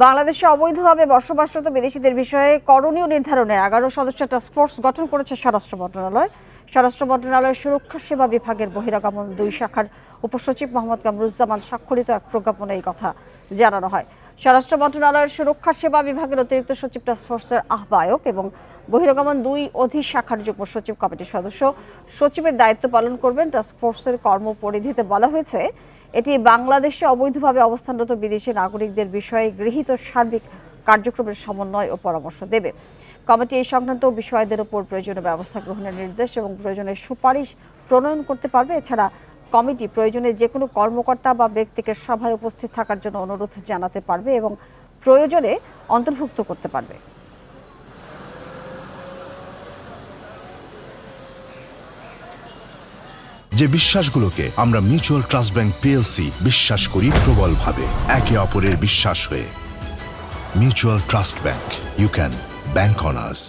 বাংলাদেশে অবৈধভাবে বসবাসরত বিদেশিদের বিষয়ে করণীয় নির্ধারণে 11 সদস্যের টাস্কফোর্স গঠন করেছে স্বরাষ্ট্র মন্ত্রণালয়। স্বরাষ্ট্র মন্ত্রণালয়ের সুরক্ষা সেবা বিভাগের বহিরাগমন 2 শাখার উপসচিব মোহাম্মদ কামরুজ্জামান স্বাক্ষরিত এক প্রজ্ঞাপনে এই কথা জানানো হয়। স্বরাষ্ট্র মন্ত্রণালয়ের সুরক্ষা সেবা বিভাগের অতিরিক্ত সচিব টাস্কফোর্সের আহ্বায়ক এবং বহিরাগমন 2 অধিশাখার যুগ্ম সচিব কমিটির সদস্য সচিবের দায়িত্ব পালন করবেন। টাস্কফোর্সের কর্মপরিধিতে বলা হয়েছে, এটি বাংলাদেশে অবৈধভাবে অবস্থানরত বিদেশি নাগরিকদের বিষয়ে গৃহীত সার্বিক কার্যক্রমের সমন্বয় ও পরামর্শ দেবে। কমিটি এই সংক্রান্ত বিষয়দের উপর প্রয়োজনীয় ব্যবস্থা গ্রহণের নির্দেশ এবং প্রয়োজনের সুপারিশ প্রণয়ন করতে পারবে। এছাড়া কমিটি প্রয়োজনে যে কোনো কর্মকর্তা বা ব্যক্তিকে সভায় উপস্থিত থাকার জন্য অনুরোধ জানাতে পারবে এবং প্রয়োজনে অন্তর্ভুক্ত করতে পারবে। যে বিশ্বাসগুলোকে আমরা মিউচুয়াল ট্রাস্ট ব্যাংক পিএলসি বিশ্বাস করি প্রবলভাবে, একে অপরের বিশ্বাস হয়ে। Mutual trust bank, you can bank on us.